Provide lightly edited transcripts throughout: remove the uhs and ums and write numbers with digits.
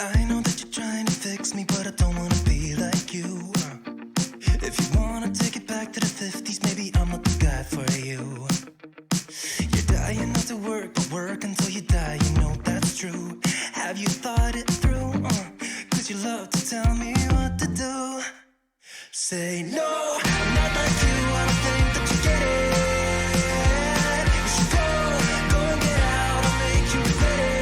I know that you're trying to fix me, but I don't want to be like you. If you want to take it back to the 50s, maybe I'm not the guy for you. You're dying not to work, but work until you die, you know that's true. Have you thought it through? Cause you love to tell me what to do. Say no, I'm not like you, I don't think that you get it. You should go and get out, I'll make you regret it.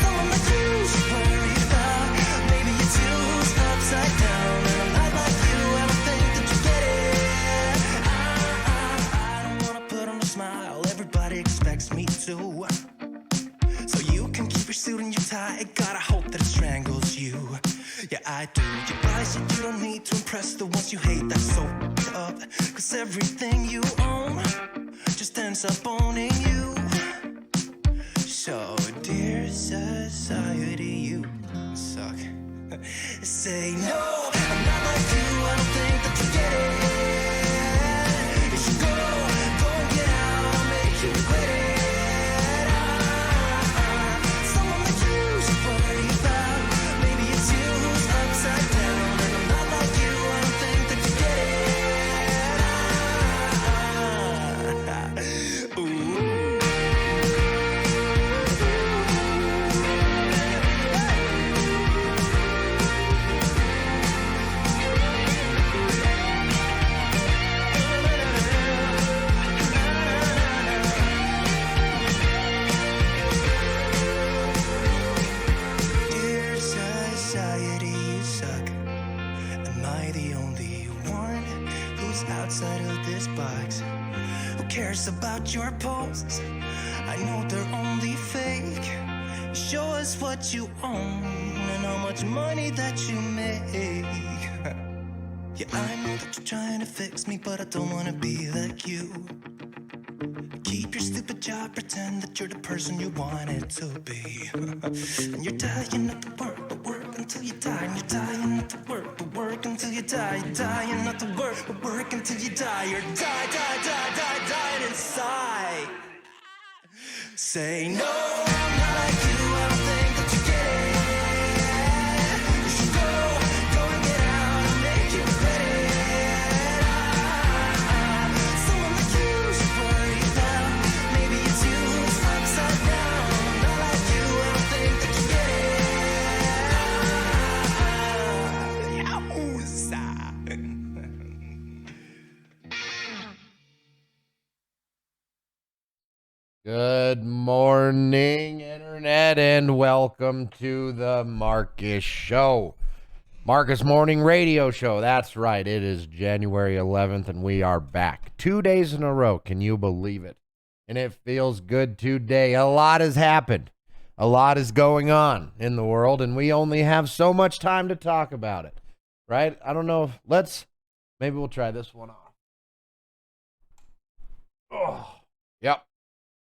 Someone like you should worry about. Maybe it's you who's upside down, and I'm not like you, I don't think that you get it. I don't wanna put on a smile, everybody expects me to. So you can keep your suit and your tie, gotta hope that it strangles you. Yeah, I do. You buy shit you don't need to impress the ones you hate, that's so up. Cause everything you own just ends up owning you. So, dear society, you suck. Say no, I'm not like you, I don't think that you get it. You should go and get out, I'll make you regret it. Someone like you should worry about. Maybe it's you who's upside down, and I'm not like you, I don't think that you get it. Ooh. Dear society, you suck. Am I the only one who's outside of this box? Who cares about your posts? I know they're only fake. Show us what you own and how much money that you make. Yeah, I know that you're trying to fix me, but I don't wanna be like you. Keep your stupid job, pretend that you're the person you wanted to be. And you're dying not to work, but work until you die. And you're dying not to work, but work until you die. You're dying not to work, but work until you die. You're dying inside. Say no, I'm not like you, I don't think that you get it. You should go and get out, I'll make you regret it. Someone like you should worry about. Maybe it's you who's upside down. I'm not like you, I don't think that you get it. Yowza. Good morning, Internet, and welcome to the Markus Show. Markus Morning Radio Show. That's right. It is January 11th, and we are back 2 days in a row. Can you believe it? And it feels good today. A lot has happened. A lot is going on in the world, and we only have so much time to talk about it, right? I don't know. Maybe we'll try this one off. Oh, yep.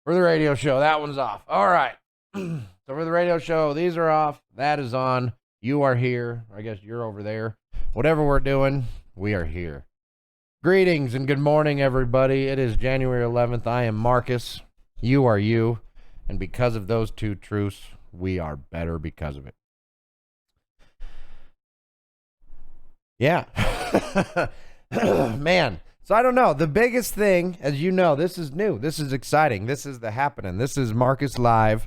For the radio show, that one's off. All right. So for the radio show, these are off. That is on. You are here. I guess you're over there. Whatever we're doing, we are here. Greetings and good morning, everybody. It is January 11th. I am Markus. You are you. And because of those two truths, we are better because of it. Yeah. Man. So I don't know. The biggest thing, as you know, this is new. This is exciting. This is the happening. This is Markus Live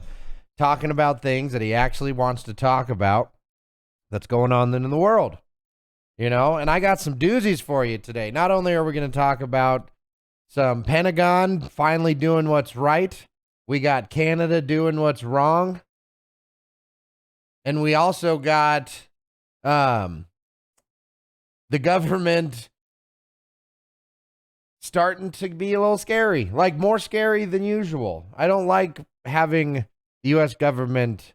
talking about things that he actually wants to talk about that's going on in the world. You know, and I got some doozies for you today. Not only are we going to talk about some Pentagon finally doing what's right, we got Canada doing what's wrong, and we also got the government starting to be a little scary, like more scary than usual. I don't like having the U.S. government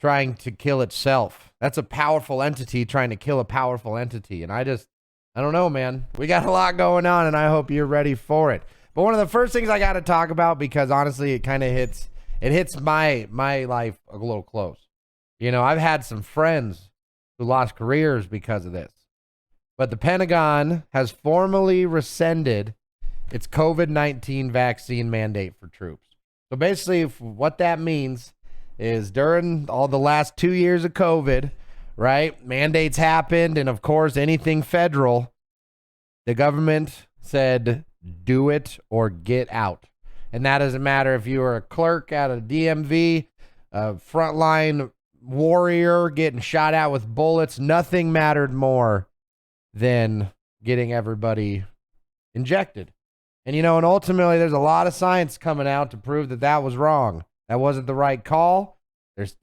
trying to kill itself. That's a powerful entity trying to kill a powerful entity. And I don't know, man. We got a lot going on, and I hope you're ready for it. But one of the first things I got to talk about, because honestly, it kind of hits my life a little close. You know, I've had some friends who lost careers because of this. But the Pentagon has formally rescinded its COVID-19 vaccine mandate for troops. So basically, what that means is during all the last 2 years of COVID, right, mandates happened, and of course, anything federal, the government said, do it or get out. And that doesn't matter if you were a clerk at a DMV, a frontline warrior getting shot out with bullets. Nothing mattered more than getting everybody injected. And, you know, and ultimately there's a lot of science coming out to prove that that was wrong. That wasn't the right call.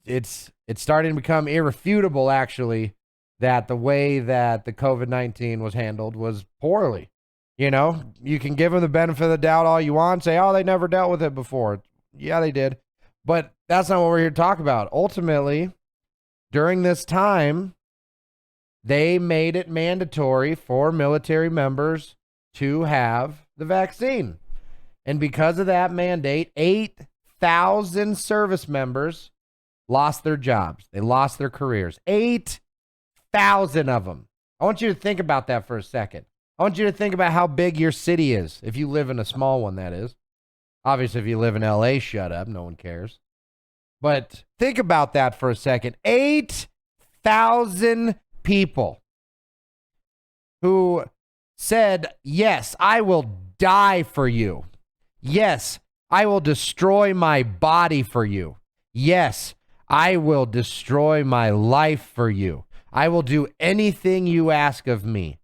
It's starting to become irrefutable, actually, that the way that the COVID-19 was handled was poorly. You know, you can give them the benefit of the doubt all you want, say, oh, they never dealt with it before. Yeah, they did. But that's not what we're here to talk about. Ultimately, during this time, they made it mandatory for military members to have the vaccine. And because of that mandate, 8,000 service members lost their jobs. They lost their careers. 8,000 of them. I want you to think about that for a second. I want you to think about how big your city is. If you live in a small one, that is. Obviously, if you live in LA, shut up. No one cares. But think about that for a second. 8,000 people who said, yes, I will die for you. Yes, I will destroy my body for you. Yes, I will destroy my life for you. I will do anything you ask of me.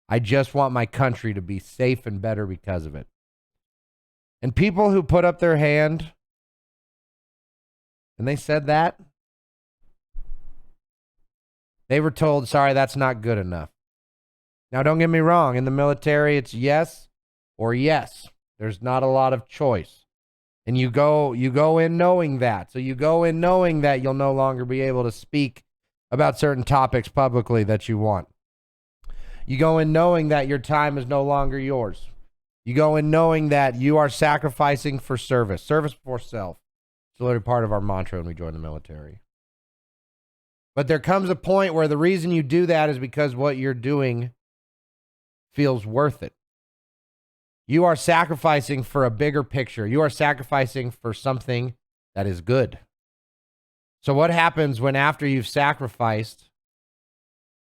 I just want my country to be safe and better because of it. And people who put up their hand and they said that, they were told, sorry, that's not good enough. Now, don't get me wrong. In the military, it's yes or yes. There's not a lot of choice. And you go in knowing that. So you go in knowing that you'll no longer be able to speak about certain topics publicly that you want. You go in knowing that your time is no longer yours. You go in knowing that you are sacrificing for service. Service before self. It's literally part of our mantra when we join the military. But there comes a point where the reason you do that is because what you're doing feels worth it. You are sacrificing for a bigger picture. You are sacrificing for something that is good. So what happens when after you've sacrificed,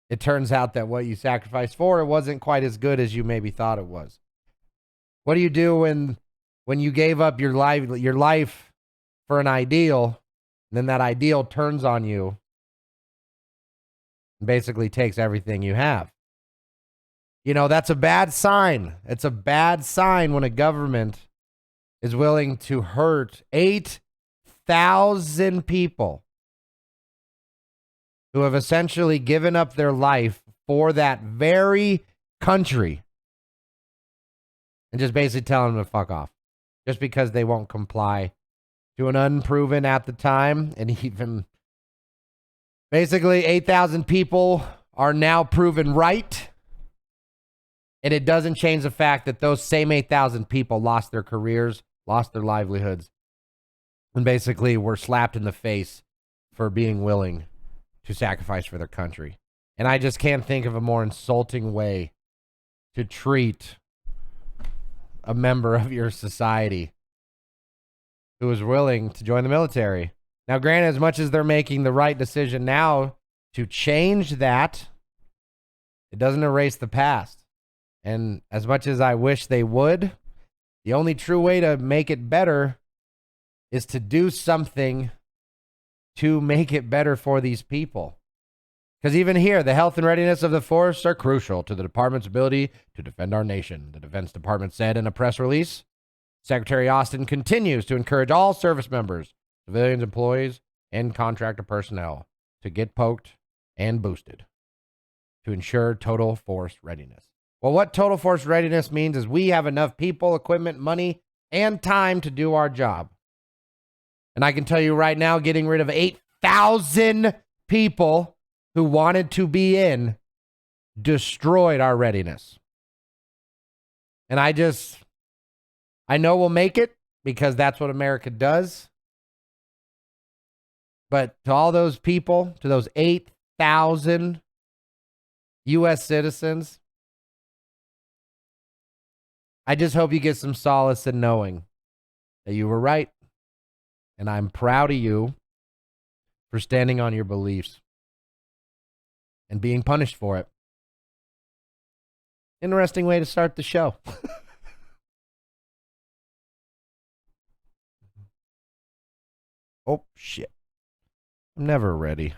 it turns out that what you sacrificed for, it wasn't quite as good as you maybe thought it was? What do you do when you gave up your life for an ideal, and then that ideal turns on you and basically takes everything you have? You know, that's a bad sign. It's a bad sign when a government is willing to hurt 8,000 people who have essentially given up their life for that very country, and just basically telling them to fuck off just because they won't comply to an unproven at the time. And even basically 8,000 people are now proven right. And it doesn't change the fact that those same 8,000 people lost their careers, lost their livelihoods, and basically were slapped in the face for being willing to sacrifice for their country. And I just can't think of a more insulting way to treat a member of your society who is willing to join the military. Now, granted, as much as they're making the right decision now to change that, it doesn't erase the past. And as much as I wish they would, the only true way to make it better is to do something to make it better for these people. Because even here, the health and readiness of the force are crucial to the department's ability to defend our nation, the Defense Department said in a press release. Secretary Austin continues to encourage all service members, civilians, employees, and contractor personnel to get poked and boosted to ensure total force readiness. Well, what total force readiness means is we have enough people, equipment, money, and time to do our job. And I can tell you right now, getting rid of 8,000 people who wanted to be in destroyed our readiness. And I just I know we'll make it because that's what America does. But to all those people, to those 8,000 U.S. citizens, I just hope you get some solace in knowing that you were right. And I'm proud of you for standing on your beliefs and being punished for it. Interesting way to start the show. Oh, shit. I'm never ready.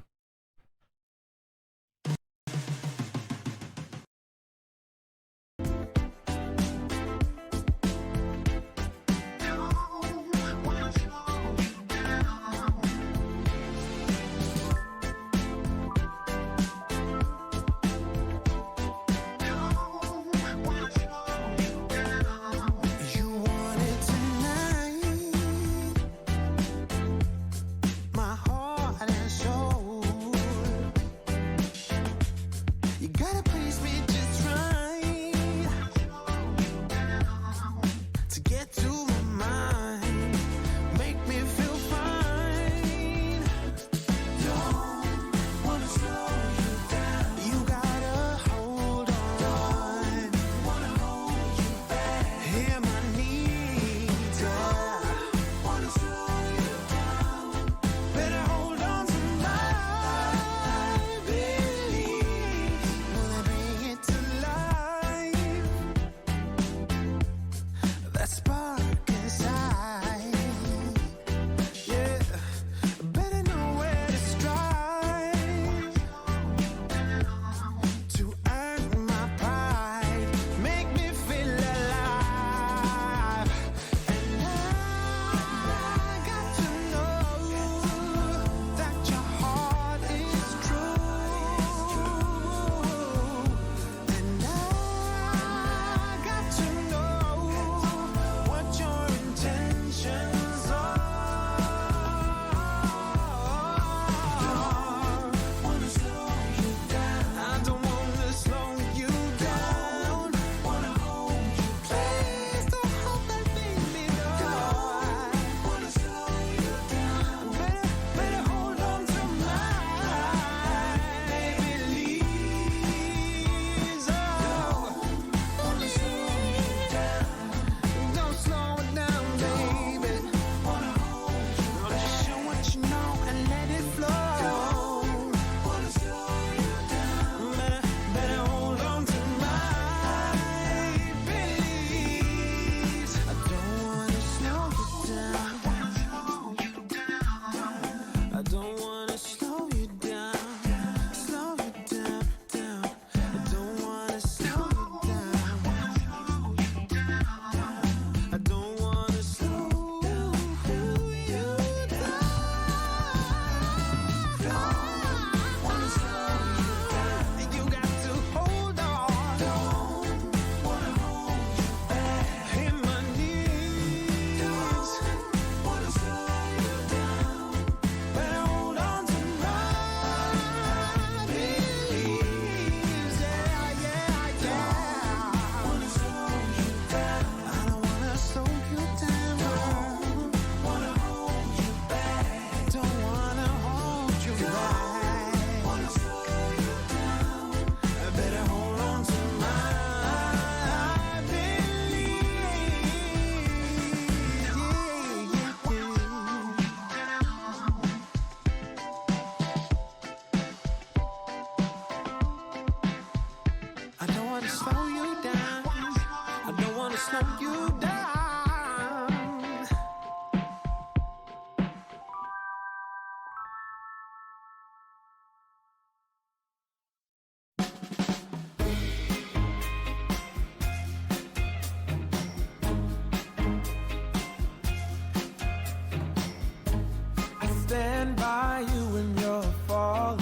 Stand by you when you're falling,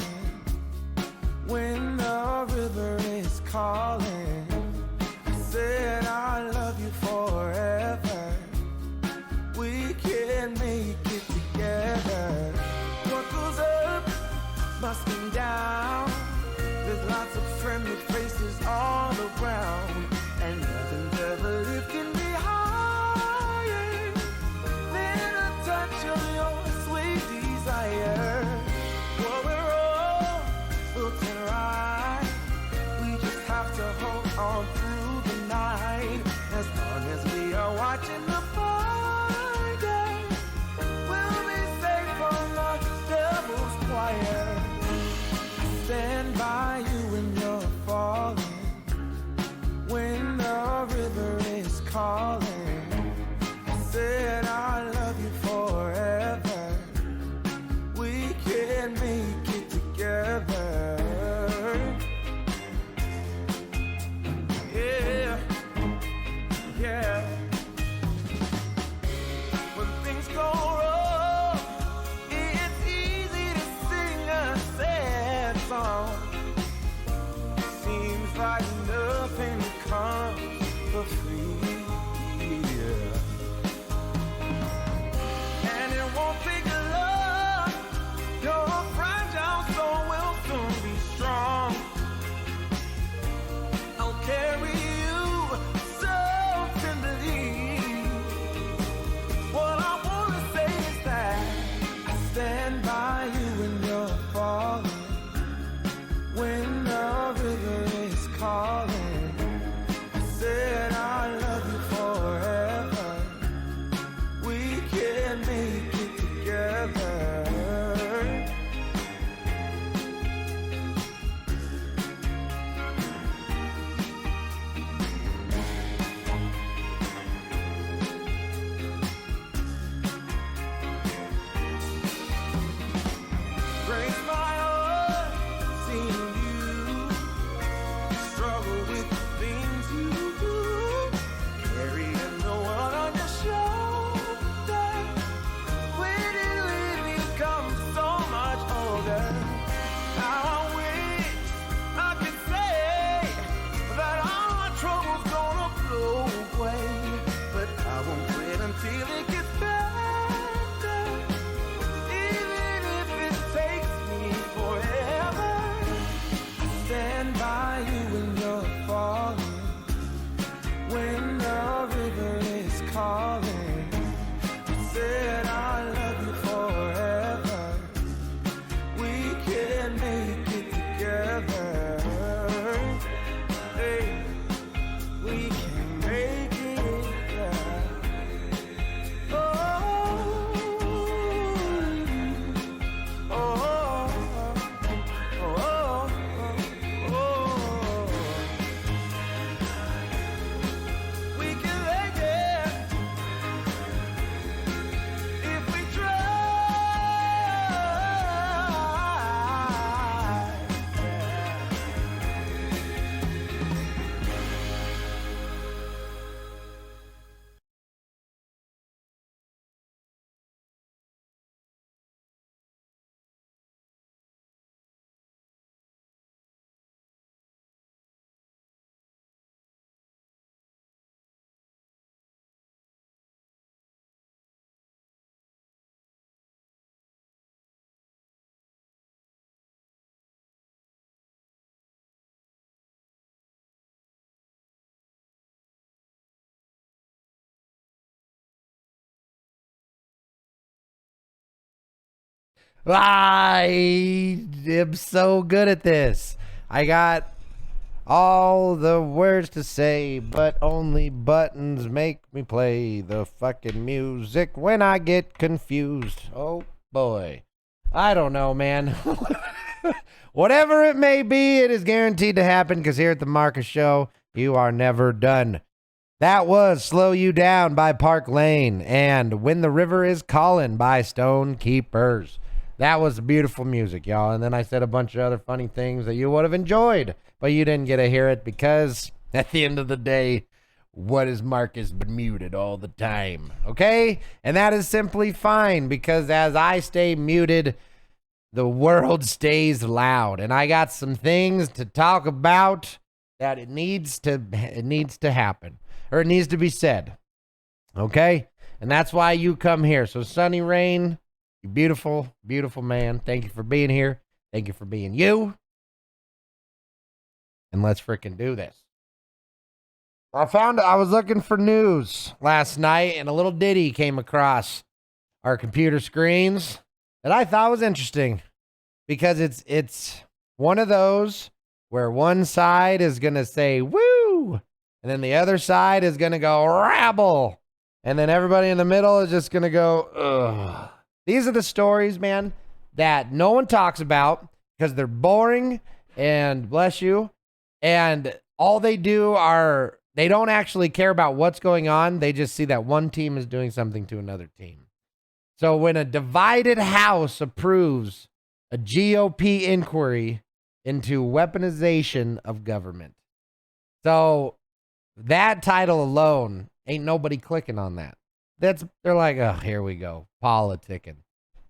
when the river is calling. I said I love you forever. We can make it together. What goes up must come down. There's lots of friendly faces all around, and nothing's ever lifting behind. on through the night. As long as we are watching the Friday, we'll be safe from the devil's choir. I stand by you when you're falling, when the river is calling. I said I love you forever. We can make it together. Yeah, yeah. When things go wrong, it's easy to sing a sad song. Seems like nothing comes for free. Yeah. And it won't take a lot. Your fragile soul will soon be strong. I'll carry you so tenderly. What I wanna say is that I stand by you when you're falling, when the river is calling. I said I love you forever. We can make it together. Breaks my heart seeing you struggle with the things you do, carrying the world on your shoulder. When it leaves me come so much older. Now I wish I could say that all my troubles gonna blow away, but I won't quit until it gets better, even if it takes me forever. I stand by you when you're falling, when the river is calling. I said I love you forever. We can make it together. Hey, we can make it. Yeah. Oh, oh, oh, oh, oh, oh. We can make it if we try. I am so good at this. I got all the words to say, but only buttons make me play the fucking music when I get confused. Oh boy. I don't know, man. Whatever it may be, it is guaranteed to happen, because here at the Markus Show, you are never done. That was Slow You Down by Park Lane and When the River is Calling by Stone Keepers. That was beautiful music, y'all. And then I said a bunch of other funny things that you would have enjoyed, but you didn't get to hear it because at the end of the day, what is Markus but muted all the time? Okay? And that is simply fine, because as I stay muted, the world stays loud. And I got some things to talk about that it needs to happen, or it needs to be said. Okay? And that's why you come here. So Sunny Rain, you beautiful, beautiful man. Thank you for being here. Thank you for being you. And let's freaking do this. I was looking for news last night, and a little ditty came across our computer screens that I thought was interesting, because it's one of those where one side is going to say, woo, And then the other side is going to go rabble. And then everybody in the middle is just going to go, ugh. These are the stories, man, that no one talks about because they're boring and bless you. And all they do are, they don't actually care about what's going on. They just see that one team is doing something to another team. So when a divided House approves a GOP inquiry into weaponization of government. So that title alone, ain't nobody clicking on that. They're like, oh, here we go, politicking.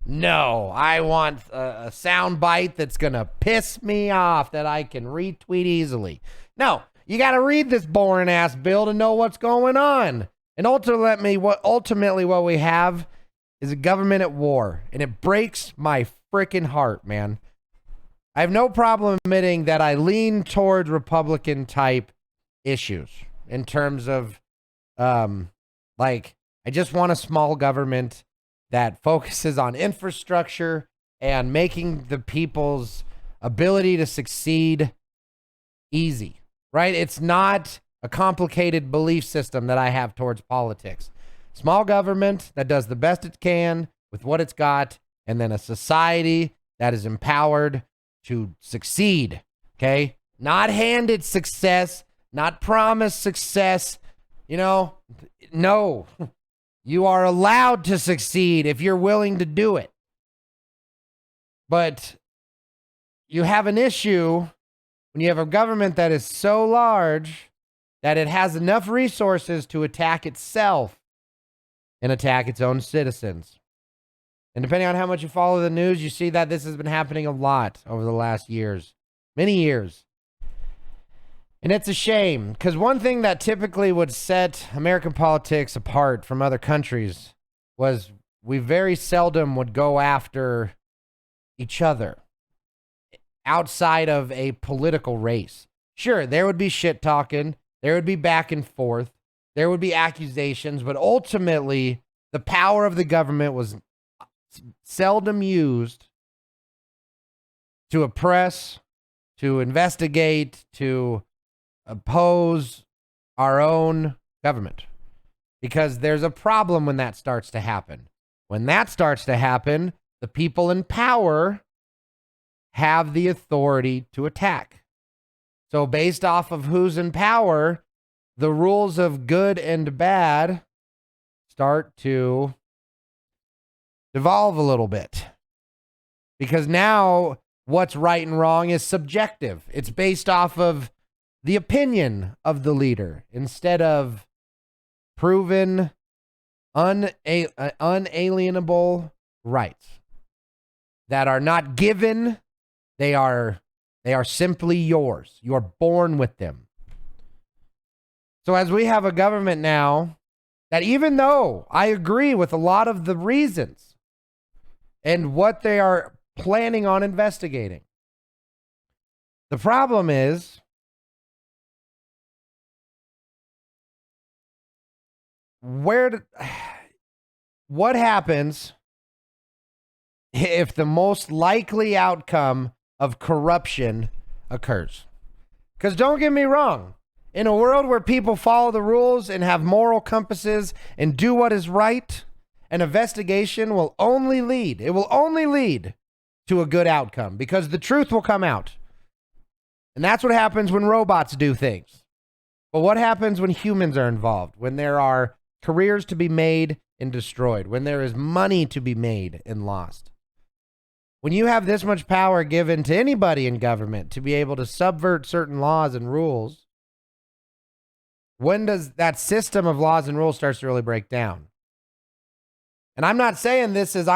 No, I want a sound bite that's going to piss me off that I can retweet easily. No, you got to read this boring ass bill to know what's going on. And ultimately what we have is a government at war. And it breaks my freaking heart, man. I have no problem admitting that I lean towards Republican type issues in terms of, I just want a small government that focuses on infrastructure and making the people's ability to succeed easy, right? It's not a complicated belief system that I have towards politics. Small government that does the best it can with what it's got, and then a society that is empowered to succeed, okay? Not handed success, not promised success, no. You are allowed to succeed if you're willing to do it. But you have an issue when you have a government that is so large that it has enough resources to attack itself and attack its own citizens. And depending on how much you follow the news, you see that this has been happening a lot over the last years, many years. And it's a shame, because one thing that typically would set American politics apart from other countries was we very seldom would go after each other outside of a political race. Sure, there would be shit talking, there would be back and forth, there would be accusations, but ultimately the power of the government was seldom used to oppress, to investigate, to oppose our own government, because there's a problem when that starts to happen. When that starts to happen, the people in power have the authority to attack. So based off of who's in power, the rules of good and bad start to devolve a little bit, because now what's right and wrong is subjective. It's based off of the opinion of the leader instead of proven unalienable rights that are not given. They are simply yours. You are born with them. So as we have a government now that, even though I agree with a lot of the reasons and what they are planning on investigating, the problem is what happens if the most likely outcome of corruption occurs? Because don't get me wrong, in a world where people follow the rules and have moral compasses and do what is right, an investigation will only lead to a good outcome, because the truth will come out. And that's what happens when robots do things. But what happens when humans are involved? When there are careers to be made and destroyed, when there is money to be made and lost. When you have this much power given to anybody in government to be able to subvert certain laws and rules, when does that system of laws and rules starts to really break down? And I'm not saying this is,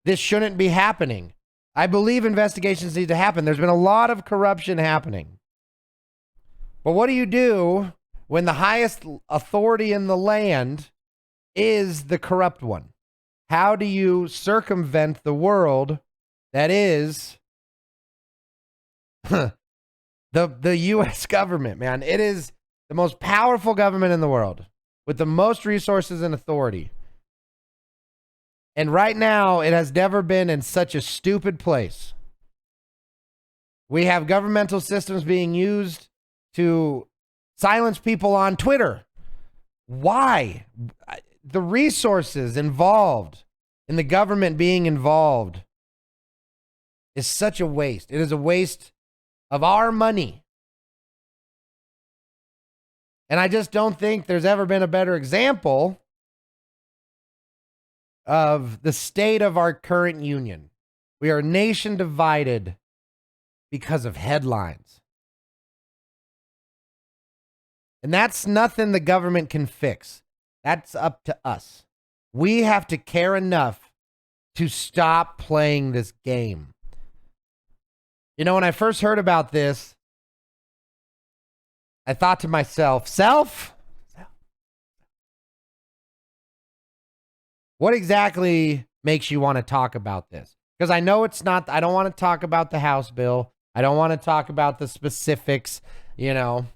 this shouldn't be happening. I believe investigations need to happen. There's been a lot of corruption happening. But what do you do when the highest authority in the land is the corrupt one? How do you circumvent the world that is the U.S. government, man? It is the most powerful government in the world with the most resources and authority. And right now, it has never been in such a stupid place. We have governmental systems being used to silence people on Twitter. Why? The resources involved in the government being involved is such a waste. It is a waste of our money. And I just don't think there's ever been a better example of the state of our current union. We are a nation divided because of headlines. And that's nothing the government can fix. That's up to us. We have to care enough to stop playing this game. You know, when I first heard about this, I thought to myself, what exactly makes you want to talk about this? Because I know it's not, I don't want to talk about the House bill. I don't want to talk about the specifics, you know,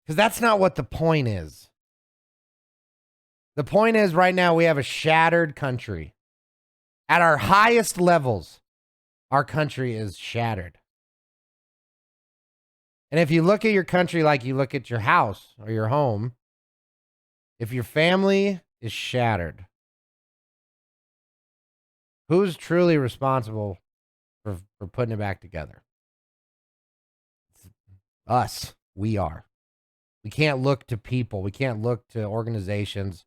because that's not what the point is. The point is right now we have a shattered country. At our highest levels, our country is shattered. And if you look at your country like you look at your house or your home, if your family is shattered, who's truly responsible for putting it back together? It's us. We are. We can't look to people. We can't look to organizations.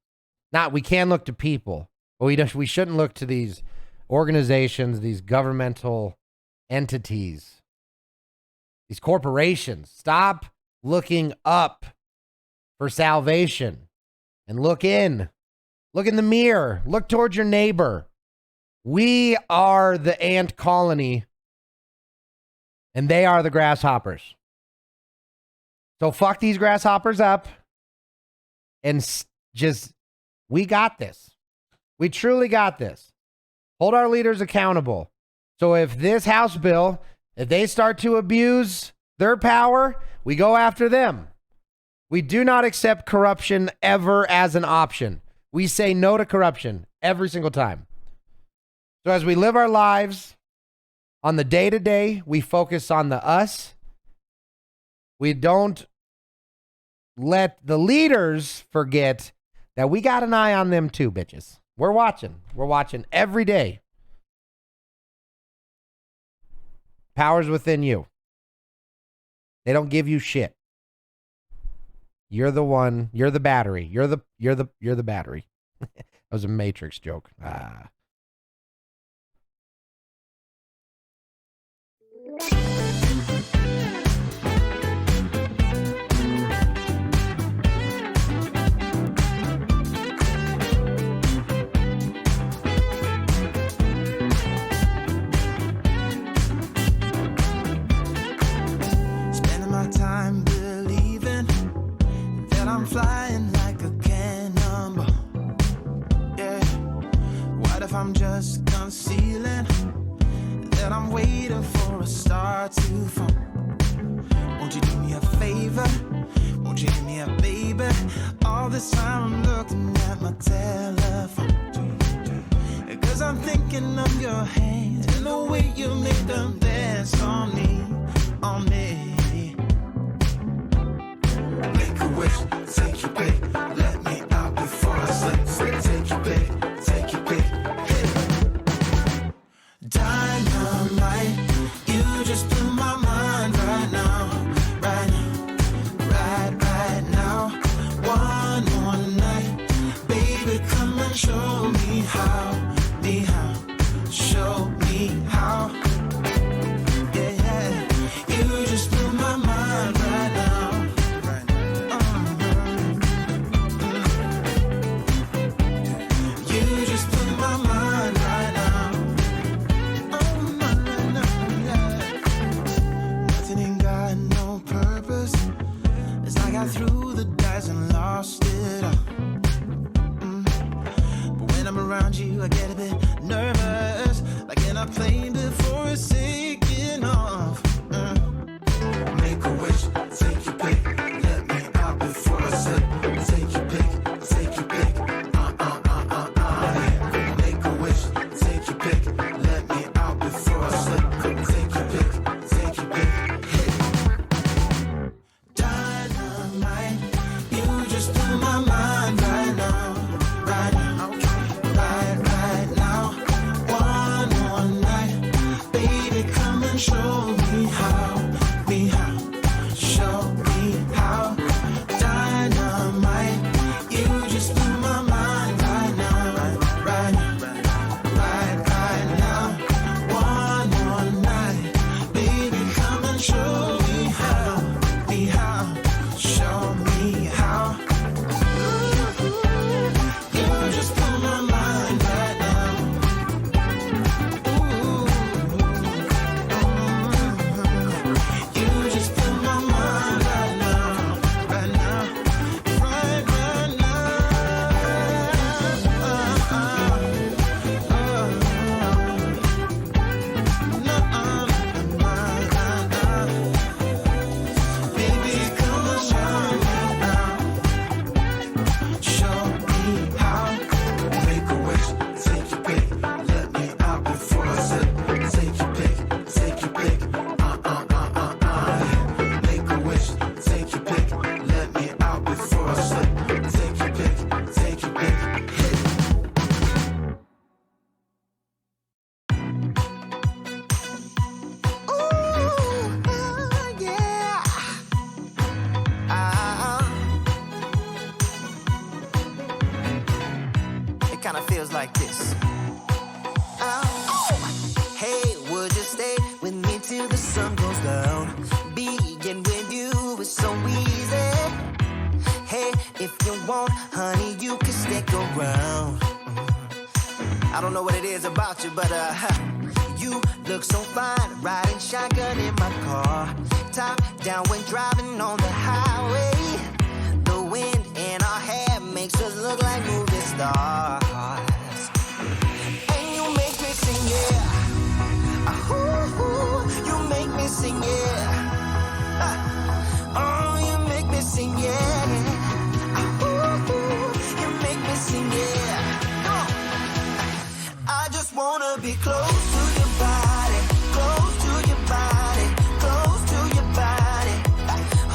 We can look to people, but we shouldn't look to these organizations, these governmental entities, these corporations. Stop looking up for salvation and look in. Look in the mirror. Look towards your neighbor. We are the ant colony, and they are the grasshoppers. So fuck these grasshoppers up, and we got this. We truly got this. Hold our leaders accountable. So if this House bill, if they start to abuse their power, we go after them. We do not accept corruption ever as an option. We say no to corruption every single time. So as we live our lives on the day-to-day, we focus on the us. We don't let the leaders forget that we got an eye on them too, bitches. We're watching. We're watching every day. Power's within you. They don't give you shit. You're the one. You're the battery. You're the battery. That was a Matrix joke. Time believing that I'm flying like a cannonball. Yeah. What if I'm just concealing that I'm waiting for a star to fall? Won't you do me a favor? Won't you give me a baby? All this time I'm looking at my telephone, 'cause I'm thinking of your hands and the way you make them dance on me, on me. Make a wish, take your pick, let me out before I slip. Take your pick, take your pick, hey. Dynamite, you just blew my mind right now, right now, right now. One more night, baby, come and show me how, show me how. Yeah, yeah, you just blew my mind right now. Through the dice and lost it all. But when I'm around you, I get a bit nervous, like in a plane before it's taking off. Make a wish, take your pick, let me out before I slip. Take your pick, take your pick. Make a wish, take your pick, let me out before I slip. Take your pick, take your pick. Hey. goes like this. Oh, hey, would you stay with me till the sun goes down? Being with you is so easy. Hey, if you want, honey, you can stick around. I don't know what it is about you, but you look so fine, riding shotgun in my car. Top down when driving on the highway. The wind in our hair makes us look like movie stars. And you make me sing, yeah. Ooh, you make me sing, yeah. Oh, you make me sing, yeah. Ooh, you make me sing, yeah. Come on. I just wanna be close to your body, close to your body, close to your body.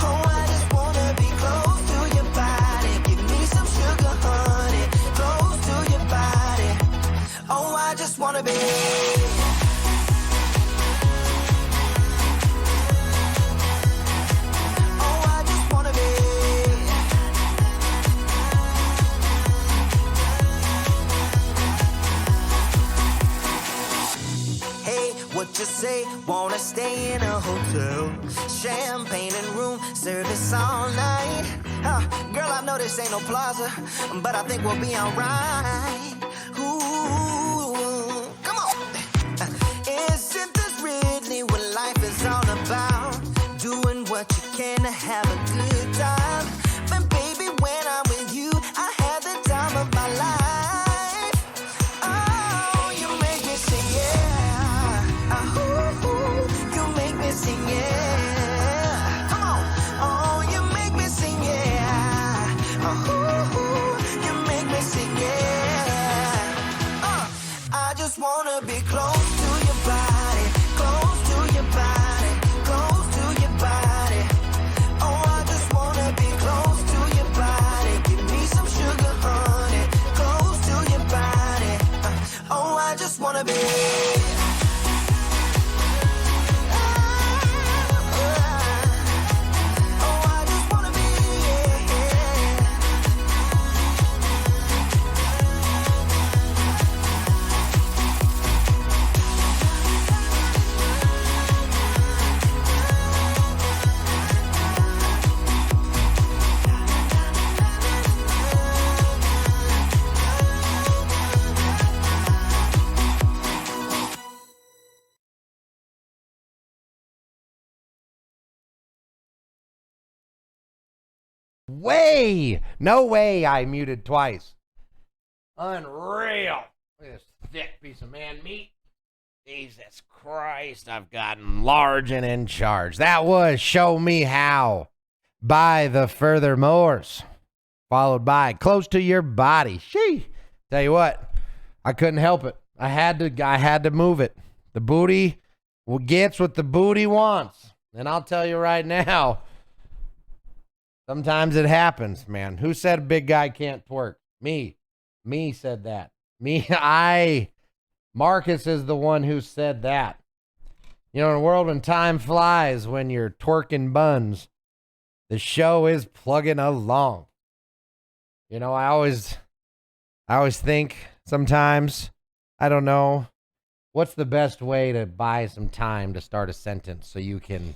Oh, I just wanna be close to your body. Give me some sugar, honey, close to your body. Oh, I just wanna be. What you say, wanna stay in a hotel, champagne and room service all night. Girl, I know this ain't no plaza, but I think we'll be alright. Ooh, come on. Isn't this really what life is all about? Doing what you can to have a good time. But baby, when I'm with you, I have the time of my life. Sing, yeah. Come on. Oh, you make me sing, yeah. Oh, you make me sing, yeah. I just wanna be close to your body, close to your body, close to your body. Oh, I just wanna be close to your body. Give me some sugar, honey, close to your body. Oh, I just wanna be. No way I muted twice. Unreal. Look at this thick piece of man meat. Jesus Christ, I've gotten large and in charge. That was Show Me How by the Furthermores, followed by Close to Your Body. Shee. Tell you what, I couldn't help it. I had to move it. The booty gets what the booty wants. And I'll tell you right now, sometimes it happens, man. Who said a big guy can't twerk? Me. Me said that. Marcus is the one who said that. You know, in a world when time flies, when you're twerking buns, the show is plugging along. You know, I always think sometimes, I don't know, what's the best way to buy some time to start a sentence so you can...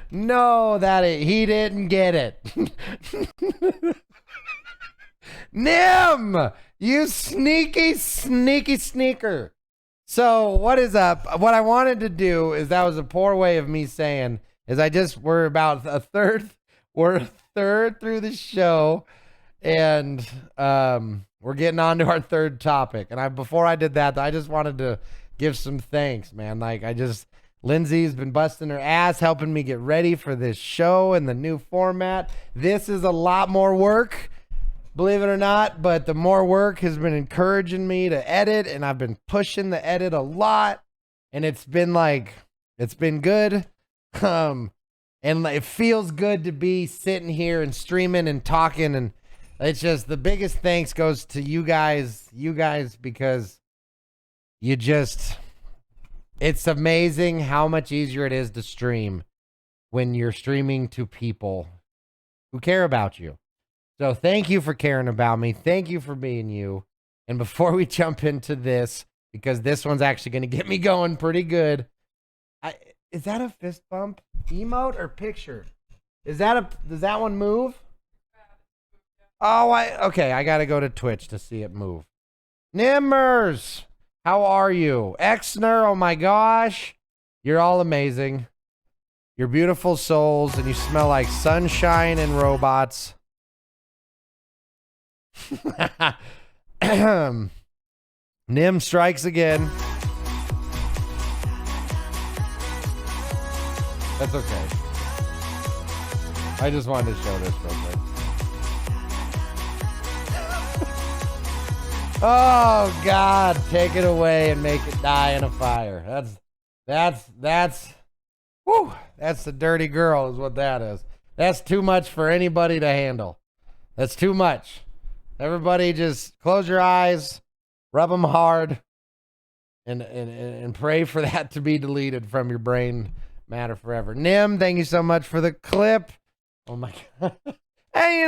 No, he didn't get it. Nim, you sneaky sneaker. So what is up? What I wanted to do is, that was a poor way of me saying, is we're about a third through the show, and we're getting on to our third topic. And before I did that, I just wanted to give some thanks, man. Lindsay's been busting her ass helping me get ready for this show and the new format. This is a lot more work, believe it or not, but the more work has been encouraging me to edit, and I've been pushing the edit a lot, and it's been good. And it feels good to be sitting here and streaming and talking, and it's just, the biggest thanks goes to you guys, because it's amazing how much easier it is to stream when you're streaming to people who care about you. So thank you for caring about me. Thank you for being you. And before we jump into this, because this one's actually going to get me going pretty good. Is that a fist bump emote or picture? Does that one move? Oh, okay. I got to go to Twitch to see it move. Nimmers, how are you? Exner, oh my gosh. You're all amazing. You're beautiful souls, and you smell like sunshine and robots. Nim strikes again. That's okay. I just wanted to show this real quick. Oh God, take it away and make it die in a fire. Whew, that's the dirty girl is what that is. That's too much for anybody to handle. That's too much. Everybody just close your eyes, rub them hard, and pray for that to be deleted from your brain matter forever. Nim, thank you so much for the clip. Oh my God. Hey,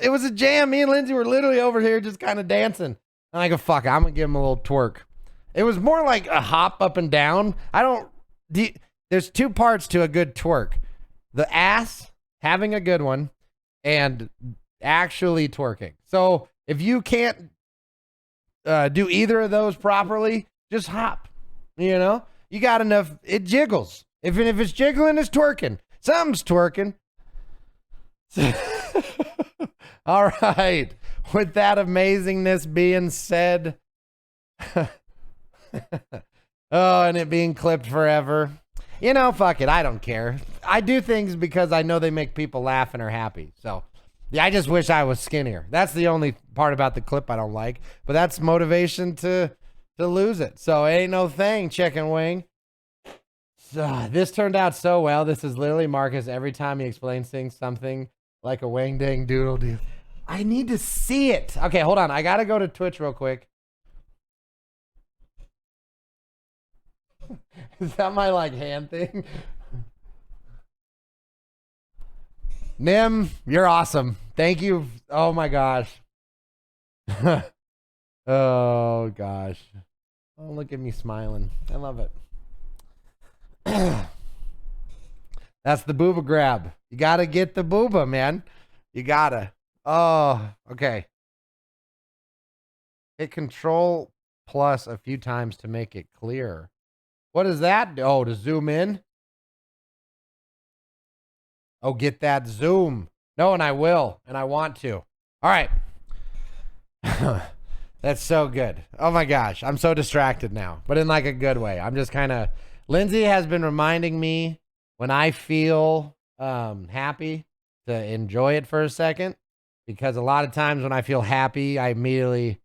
it was a jam. Me and Lindsay were literally over here just kind of dancing. I'm like, fuck, I'm going to give him a little twerk. It was more like a hop up and down. There's two parts to a good twerk. The ass, having a good one, and actually twerking. So if you can't do either of those properly, just hop. You got enough. It jiggles. If it's jiggling, it's twerking. Something's twerking. All right. With that amazingness being said, oh, and it being clipped forever. Fuck it. I don't care. I do things because I know they make people laugh and are happy. So, yeah, I just wish I was skinnier. That's the only part about the clip I don't like. But that's motivation to lose it. So, it ain't no thing, chicken wing. So, this turned out so well. This is literally Marcus every time he explains things, something like a wang dang doodle doo. I need to see it. Okay, hold on. I got to go to Twitch real quick. Is that my hand thing? Nim, you're awesome. Thank you. Oh my gosh. Oh gosh. Oh, look at me smiling. I love it. That's the booba grab. You got to get the booba, man. You got to. Oh, okay. Hit Control plus a few times to make it clear. What is that? Oh, to zoom in? Oh, get that zoom. No, and I will, and I want to. All right. That's so good. Oh my gosh, I'm so distracted now, but in a good way. I'm just kind of, Lindsay has been reminding me when I feel happy to enjoy it for a second, because a lot of times when I feel happy, I immediately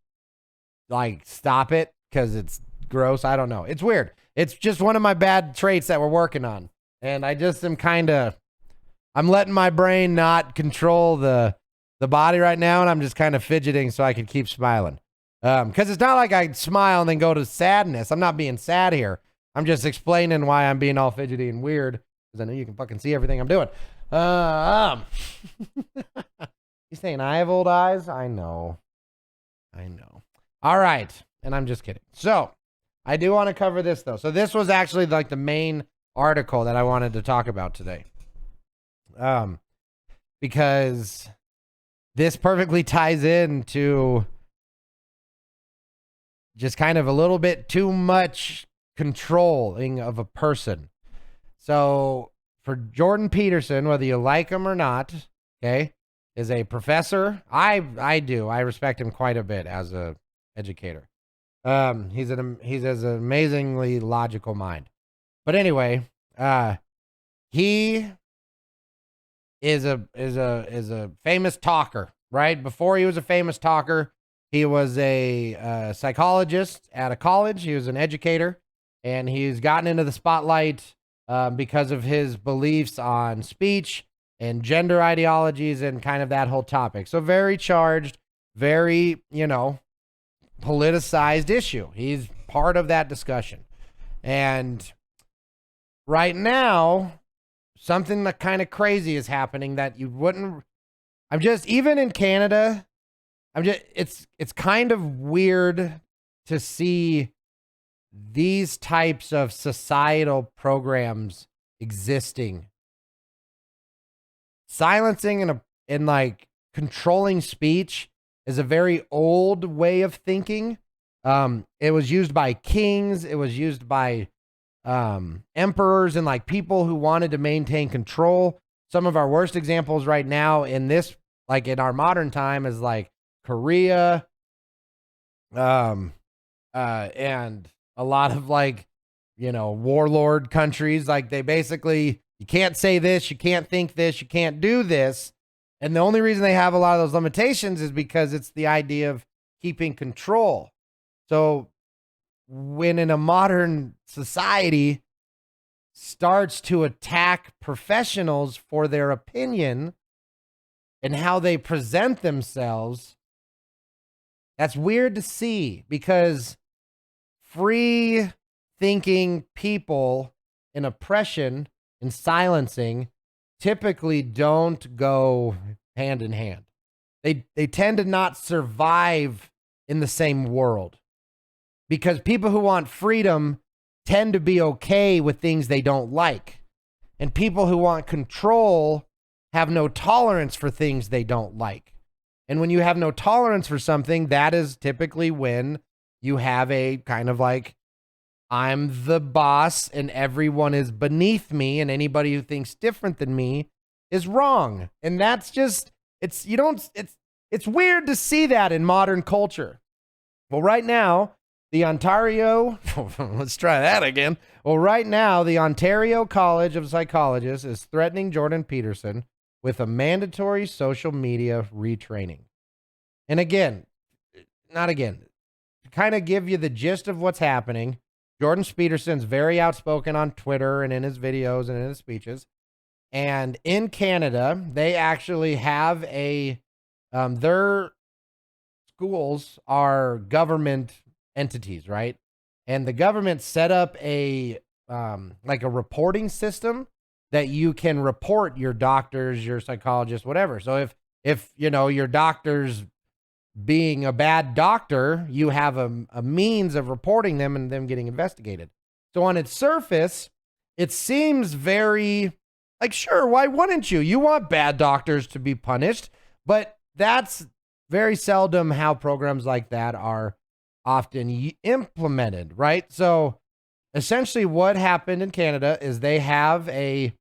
stop it because it's gross. I don't know. It's weird. It's just one of my bad traits that we're working on. And I just am I'm letting my brain not control the body right now. And I'm just kind of fidgeting so I can keep smiling. Cause it's not like I smile and then go to sadness. I'm not being sad here. I'm just explaining why I'm being all fidgety and weird. Cause I know you can fucking see everything I'm doing. You saying I have old eyes? I know. All right. And I'm just kidding. So I do want to cover this though. So this was actually the main article that I wanted to talk about today. Because this perfectly ties into just kind of a little bit too much controlling of a person. So for Jordan Peterson, whether you like him or not, okay, is a professor. I respect him quite a bit as a educator. He's has an amazingly logical mind. But anyway, he is a famous talker, right? Before he was a famous talker, he was a psychologist at a college. He was an educator, and he's gotten into the spotlight because of his beliefs on speech and gender ideologies and kind of that whole topic. So very charged, very, politicized issue. He's part of that discussion. And right now, something that kind of crazy is happening that you wouldn't I'm just, even in Canada, it's kind of weird to see these types of societal programs existing. Silencing and like controlling speech is a very old way of thinking. It was used by kings. It was used by emperors and like people who wanted to maintain control. Some of our worst examples right now in this, like in our modern time, is like Korea, and a lot of like, warlord countries. Like they basically, you can't say this, you can't think this, you can't do this. And the only reason they have a lot of those limitations is because it's the idea of keeping control. So when in a modern society starts to attack professionals for their opinion and how they present themselves, that's weird to see, because free thinking people in oppression and silencing typically don't go hand in hand. They tend to not survive in the same world, because people who want freedom tend to be okay with things they don't like. And people who want control have no tolerance for things they don't like. And when you have no tolerance for something, that is typically when you have a kind of like, I'm the boss and everyone is beneath me, and anybody who thinks different than me is wrong. And that's just, it's weird to see that in modern culture. Well, right now, the Ontario, let's try that again. Well, right now, the Ontario College of Psychologists is threatening Jordan Peterson with a mandatory social media retraining. And again, to kind of give you the gist of what's happening, Jordan Peterson's very outspoken on Twitter and in his videos and in his speeches. And in Canada, they actually have their schools are government entities, right? And the government set up a reporting system that you can report your doctors, your psychologists, whatever. So if your doctor's being a bad doctor, you have a means of reporting them and them getting investigated. So on its surface, it seems very like, sure, why wouldn't you? You want bad doctors to be punished, but that's very seldom how programs like that are often implemented, right? So essentially what happened in Canada is they have I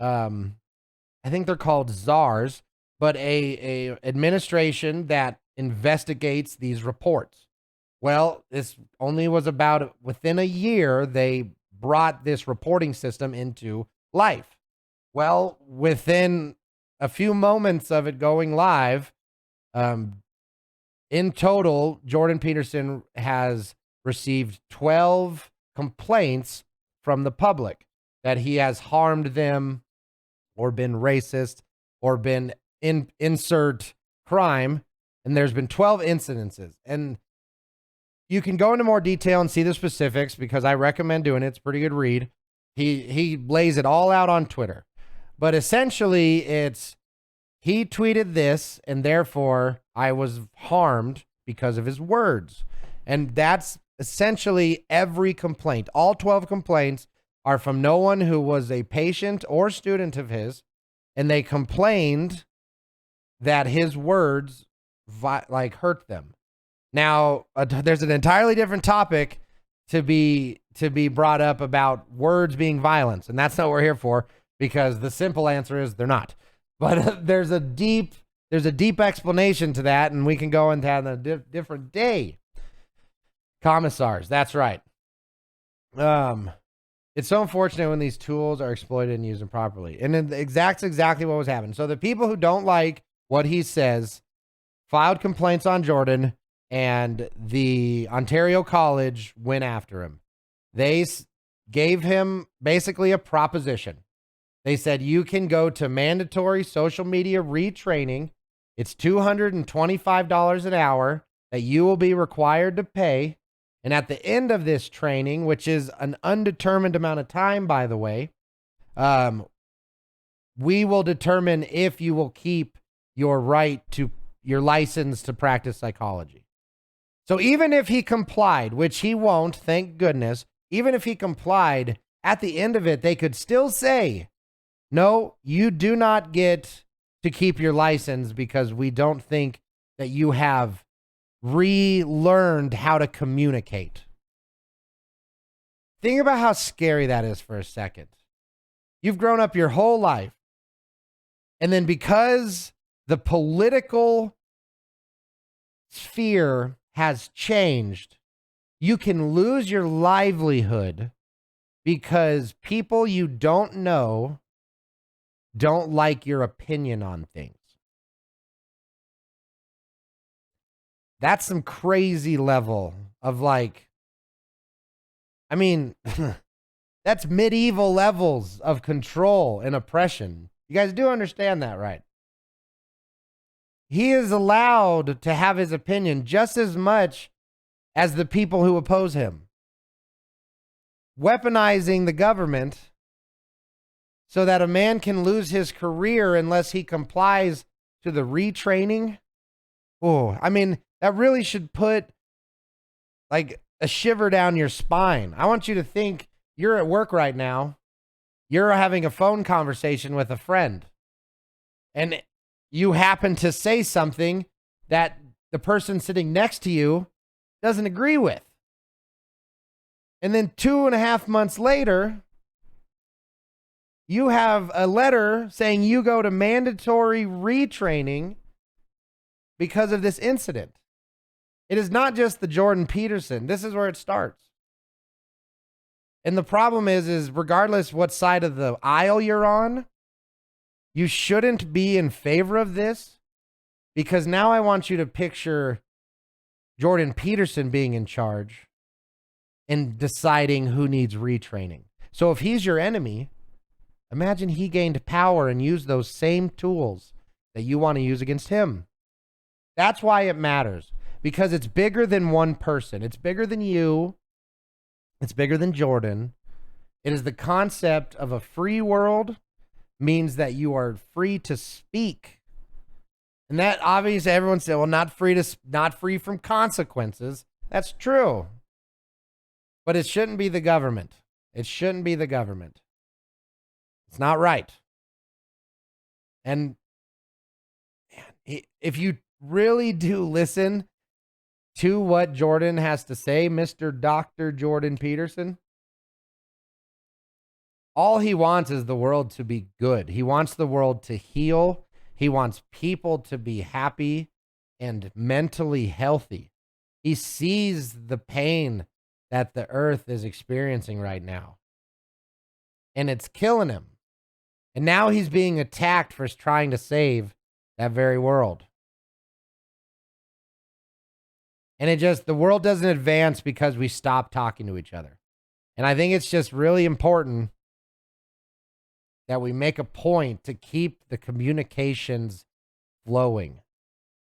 think they're called czars, but a administration that investigates these reports. Well, this only was about within a year they brought this reporting system into life. Well, within a few moments of it going live, in total, Jordan Peterson has received 12 complaints from the public that he has harmed them or been racist or been insert crime. And there's been 12 incidences. And you can go into more detail and see the specifics, because I recommend doing it. It's a pretty good read. He lays it all out on Twitter. But essentially, it's he tweeted this, and therefore I was harmed because of his words. And that's essentially every complaint. All 12 complaints are from no one who was a patient or student of his, and they complained that his words hurt them. Now, there's an entirely different topic to be brought up about words being violence, and that's not what we're here for, because the simple answer is they're not. But there's a deep explanation to that, and we can go into that on a different day. Commissars, that's right. It's so unfortunate when these tools are exploited and used improperly. And that's exactly what was happening. So the people who don't like what he says filed complaints on Jordan, and the Ontario College went after him. They gave him basically a proposition. They said, you can go to mandatory social media retraining. It's $225 an hour that you will be required to pay. And at the end of this training, which is an undetermined amount of time, by the way, we will determine if you will keep your license to practice psychology. So even if he complied, which he won't, thank goodness, even if he complied, at the end of it, they could still say, no, you do not get to keep your license because we don't think that you have relearned how to communicate. Think about how scary that is for a second. You've grown up your whole life. And then because the political sphere has changed, you can lose your livelihood because people you don't know don't like your opinion on things. That's some crazy level of that's medieval levels of control and oppression. You guys do understand that, right? He is allowed to have his opinion just as much as the people who oppose him. Weaponizing the government so that a man can lose his career unless he complies to the retraining. Oh, that really should put a shiver down your spine. I want you to think you're at work right now. You're having a phone conversation with a friend, and you happen to say something that the person sitting next to you doesn't agree with. And then 2.5 months later, you have a letter saying you go to mandatory retraining because of this incident. It is not just the Jordan Peterson. This is where it starts. And the problem is regardless what side of the aisle you're on, you shouldn't be in favor of this, because now I want you to picture Jordan Peterson being in charge and deciding who needs retraining. So if he's your enemy, imagine he gained power and used those same tools that you want to use against him. That's why it matters, because it's bigger than one person. It's bigger than you. It's bigger than Jordan. It is the concept of a free world means that you are free to speak. And that obviously everyone said, well, not free from consequences. That's true. But it shouldn't be the government. It shouldn't be the government. It's not right. And if you really do listen to what Jordan has to say, Mr. Dr. Jordan Peterson, all he wants is the world to be good. He wants the world to heal. He wants people to be happy and mentally healthy. He sees the pain that the earth is experiencing right now, and it's killing him. And now he's being attacked for trying to save that very world. And the world doesn't advance because we stop talking to each other. And I think it's just really important that we make a point to keep the communications flowing.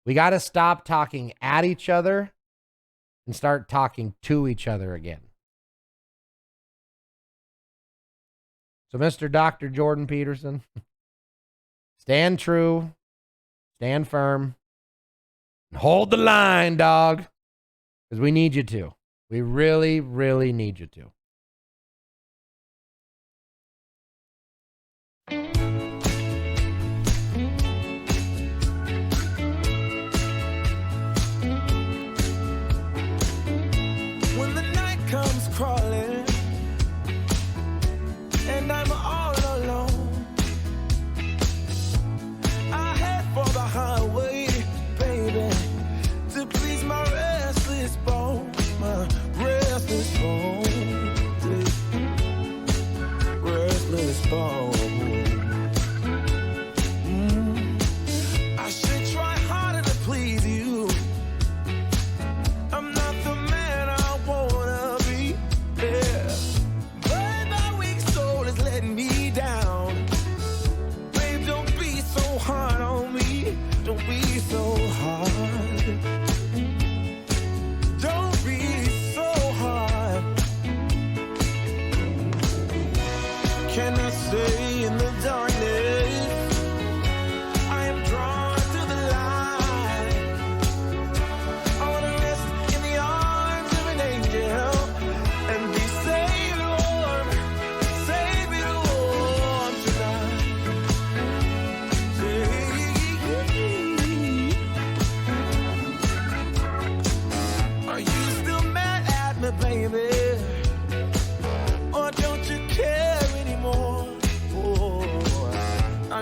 We got to stop talking at each other and start talking to each other again. So, Mr. Dr. Jordan Peterson, stand true, stand firm, and hold the line, dog, because we need you to. We really, really need you to. When the night comes crawling and I'm all alone, I head for the highway, baby, to please my restless bones, my restless bones.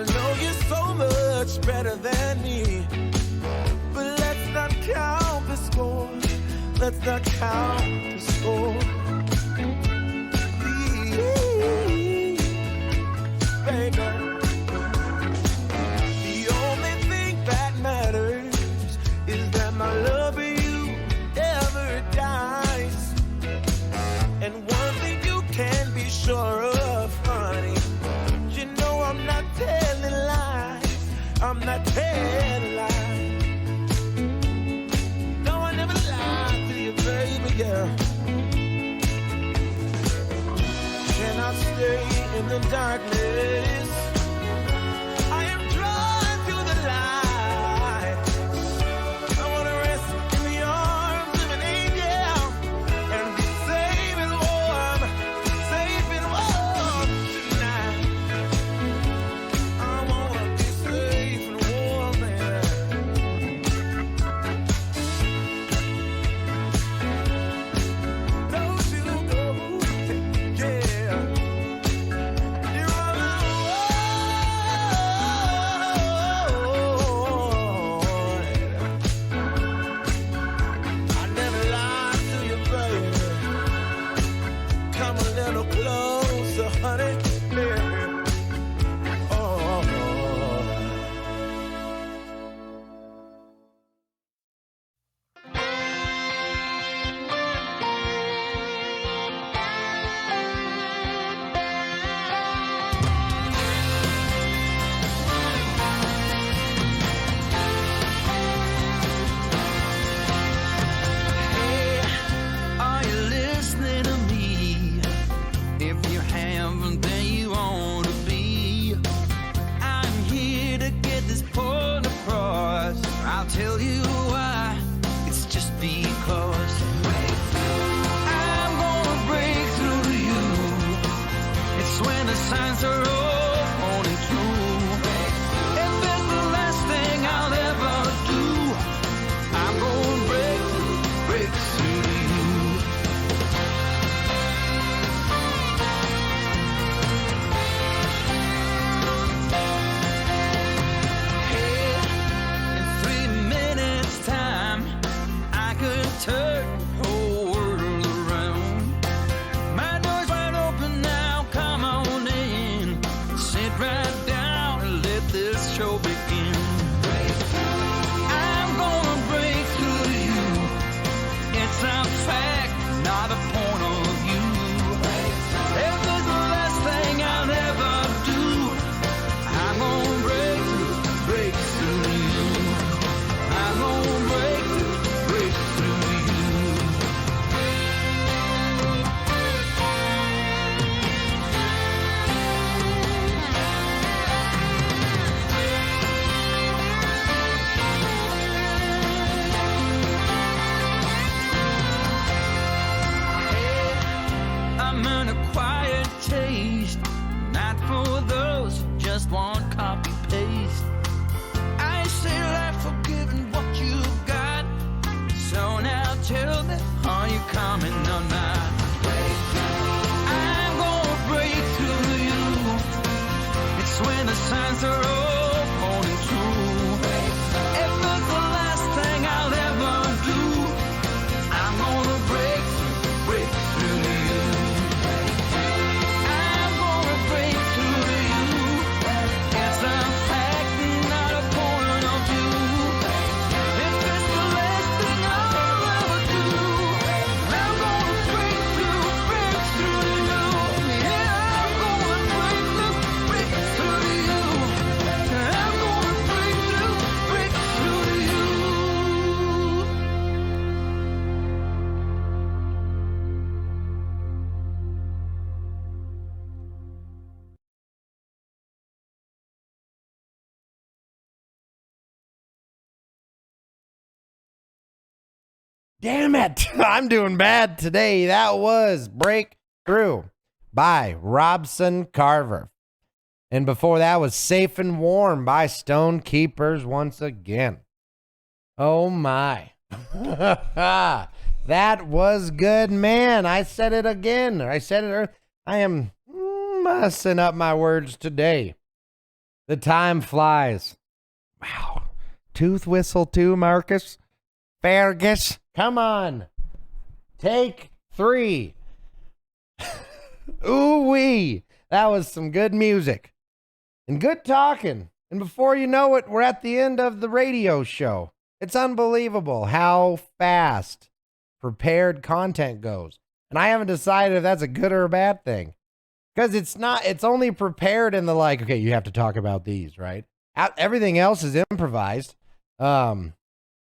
I know you're so much better than me. But let's not count the score. Let's not count the score. Baby, the only thing that matters is that my love for you never dies. And one thing you can be sure of, honey, you know I'm not telling lies. I'm not telling lies. No, I never lied to you, baby, yeah. Cannot stay in the darkness. I am drawn to the light. I want to rest in the arms of an angel and be safe and warm tonight. I want to be safe and warm, baby. Don't you go, yeah. You're all I want. I never lied to you, baby. Come a little closer, honey. Yeah. Oh. Hey, are you listening to me? If you haven't, then you ought to be. I'm here to get this point across. I'll tell you why. It's just because I'm gonna break through to you. It's when the signs are all pointing true. If it's the last thing I'll ever do, I'm gonna break through to you. In 3 minutes time, I could turn the whole world around. My door's wide open now, come on in. Sit right down and let this show begin. I'm gonna break through to you. It's a fact, not a point of view. If it's the last thing I'll ever do, I'm gonna break through to you. I'm gonna break through to you. I'm an acquired taste, not for those who just want copy paste. I say life forgiving what you got. So now tell me, are you coming or not? I'm gonna break through to you. It's when the signs are all pointing true. If it's the last thing I'll ever do, I'm gonna break through to you. I'm gonna break through to you. It's a fact, not a point of view. If it's the last thing I'll ever do, I'm gonna break through to you. Yeah, I'm gonna break through to you. I'm gonna break through to you. Damn it. I'm doing bad today. That was Breakthrough by Robson Carver. And before that was Safe and Warm by Stone Keepers once again. Oh my. That was good, man. I said it again. I said it earlier. I am messing up my words today. The time flies. Wow. Tooth whistle too, Marcus. Fergus. Come on. Take 3. Ooh-wee. That was some good music. And good talking. And before you know it, we're at the end of the radio show. It's unbelievable how fast prepared content goes. And I haven't decided if that's a good or a bad thing. Because it's only prepared in the like, okay, you have to talk about these, right? Everything else is improvised. And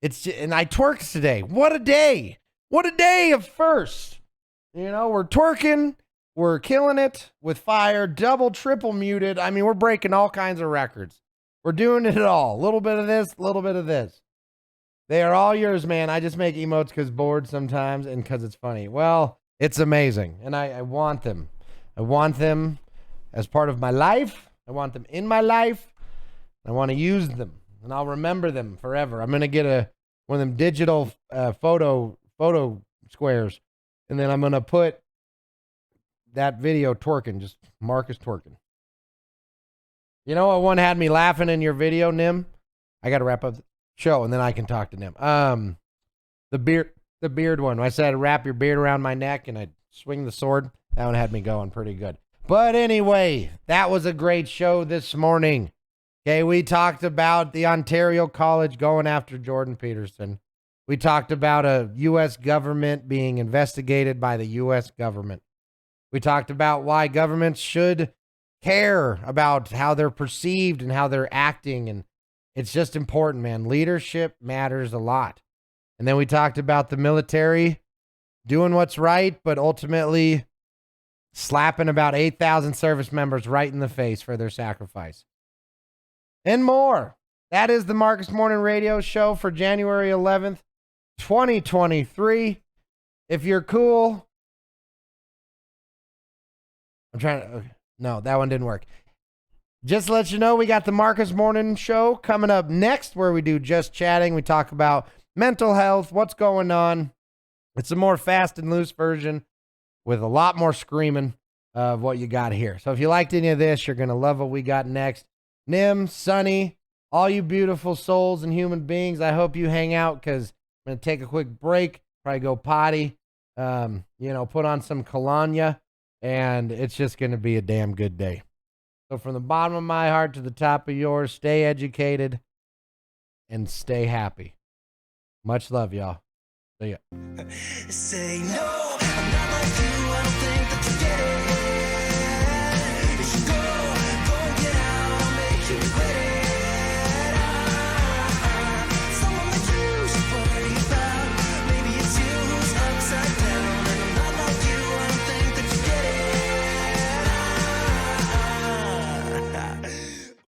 I twerked today. What a day. What a day of first. You know, we're twerking. We're killing it with fire, double, triple muted. I mean, we're breaking all kinds of records. We're doing it all. A little bit of this, a little bit of this. They are all yours, man. I just make emotes because bored sometimes and because it's funny. Well, it's amazing. And I want them. I want them as part of my life. I want them in my life. I want to use them. And I'll remember them forever. I'm going to get one of them digital photo squares. And then I'm going to put that video twerking, just Marcus twerking. You know what one had me laughing in your video, Nim? I got to wrap up the show, and then I can talk to Nim. The beard one. I said I'd wrap your beard around my neck, and I'd swing the sword. That one had me going pretty good. But anyway, that was a great show this morning. Okay, we talked about the Ontario College going after Jordan Peterson. We talked about a U.S. government being investigated by the U.S. government. We talked about why governments should care about how they're perceived and how they're acting. And it's just important, man. Leadership matters a lot. And then we talked about the military doing what's right, but ultimately slapping about 8,000 service members right in the face for their sacrifice. And more. That is the Markus Morning Radio Show for January 11th, 2023. If you're cool, no, that one didn't work. Just to let you know, we got the Markus Morning Show coming up next where we do just chatting. We talk about mental health, what's going on. It's a more fast and loose version with a lot more screaming of what you got here. So if you liked any of this, you're going to love what we got next. Nim, Sonny, all you beautiful souls and human beings, I hope you hang out because I'm going to take a quick break, probably go potty, put on some Cologne, and it's just going to be a damn good day. So from the bottom of my heart to the top of yours, stay educated and stay happy. Much love, y'all. See ya. Say no, I'm not like you, I don't think